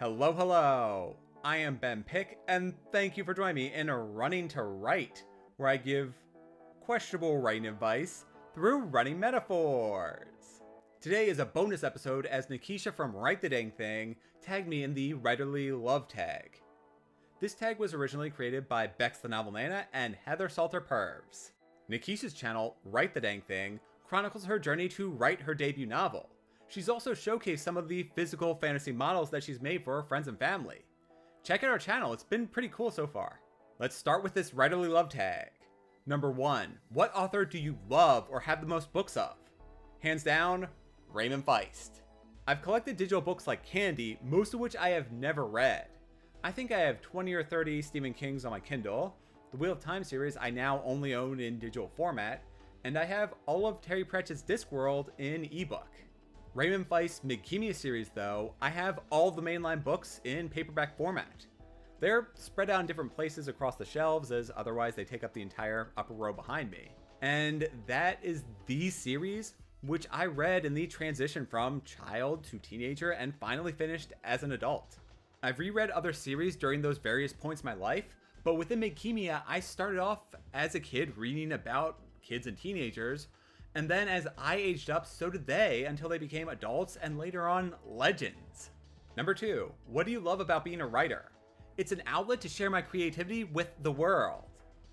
Hello, hello! I am Ben Pick, and thank you for joining me in Running to Write, where I give questionable writing advice through running metaphors. Today is a bonus episode as Nakesha from writethedangthing tagged me in the writerlylovetag. This tag was originally created by Bex the Novel Nana and Heather Salter Purves. Nakesha's channel, writethedangthing, chronicles her journey to write her debut novel. She's also showcased some of the physical fantasy models that she's made for her friends and family. Check out our channel, it's been pretty cool so far. Let's start with this writerly love tag. Number 1. What author do you love or have the most books of? Hands down, Raymond Feist. I've collected digital books like candy, most of which I have never read. I think I have 20 or 30 Stephen Kings on my Kindle. The Wheel of Time series I now only own in digital format, and I have all of Terry Pratchett's Discworld in ebook. Raymond Feist's Nakesha series, though, I have all the mainline books in paperback format. They're spread out in different places across the shelves, as otherwise they take up the entire upper row behind me. And that is the series which I read in the transition from child to teenager and finally finished as an adult. I've reread other series during those various points in my life, but within Nakesha, I started off as a kid reading about kids and teenagers, and then as I aged up, so did they until they became adults and later on legends. Number 2, what do you love about being a writer? It's an outlet to share my creativity with the world.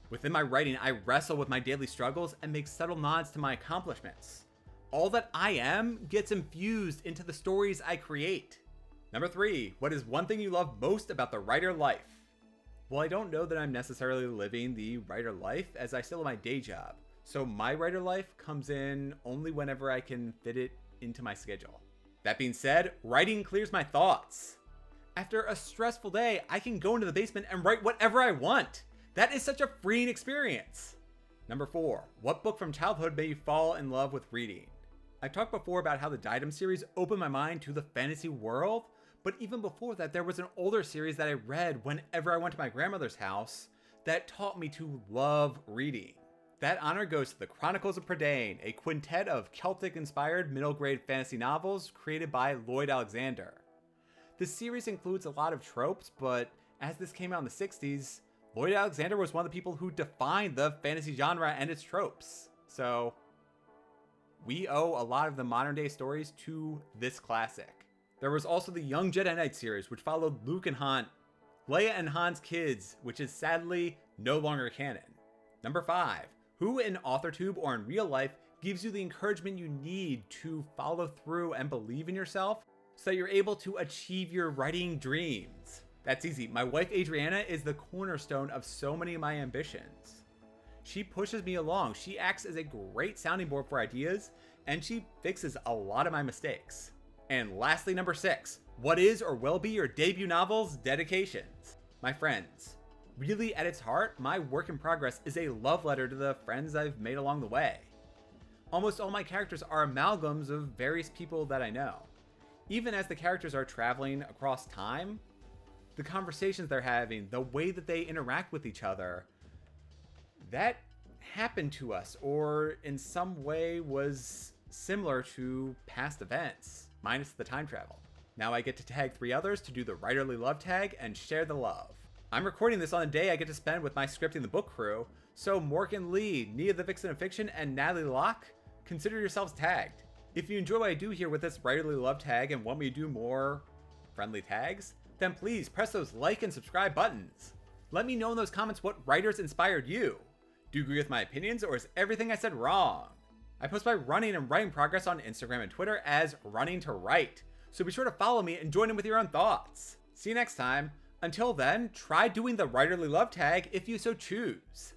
Within my writing, I wrestle with my daily struggles and make subtle nods to my accomplishments. All that I am gets infused into the stories I create. Number 3, what is one thing you love most about the writer life? Well, I don't know that I'm necessarily living the writer life as I still have my day job. So my writer life comes in only whenever I can fit it into my schedule. That being said, writing clears my thoughts. After a stressful day, I can go into the basement and write whatever I want. That is such a freeing experience. Number 4, what book from childhood made you fall in love with reading? I've talked before about how the Diadem series opened my mind to the fantasy world, but even before that, there was an older series that I read whenever I went to my grandmother's house that taught me to love reading. That honor goes to the Chronicles of Prydain, a quintet of Celtic-inspired middle-grade fantasy novels created by Lloyd Alexander. This series includes a lot of tropes, but as this came out in the 60s, Lloyd Alexander was one of the people who defined the fantasy genre and its tropes. So, we owe a lot of the modern-day stories to this classic. There was also the Young Jedi Knight series, which followed Luke and Han, Leia and Han's kids, which is sadly no longer canon. Number 5. Who in Authortube or in real life gives you the encouragement you need to follow through and believe in yourself so that you're able to achieve your writing dreams? That's easy. My wife Adriana is the cornerstone of so many of my ambitions. She pushes me along. She acts as a great sounding board for ideas, and she fixes a lot of my mistakes. And lastly, number 6, what is or will be your debut novel's dedications? My friends. Really, at its heart, my work in progress is a love letter to the friends I've made along the way. Almost all my characters are amalgams of various people that I know. Even as the characters are traveling across time, the conversations they're having, the way that they interact with each other, that happened to us or in some way was similar to past events, minus the time travel. Now I get to tag 3 others to do the writerly love tag and share the love. I'm recording this on a day I get to spend with my Scripting the Book crew, so Morgan Lee, Nia the Vixen of Fiction, and Natalie Locke, consider yourselves tagged. If you enjoy what I do here with this writerly love tag and want me to do more friendly tags, then please press those like and subscribe buttons. Let me know in those comments what writers inspired you. Do you agree with my opinions, or is everything I said wrong? I post my running and writing progress on Instagram and Twitter as Running to Write, so be sure to follow me and join in with your own thoughts. See you next time. Until then, try doing the writerly love tag if you so choose.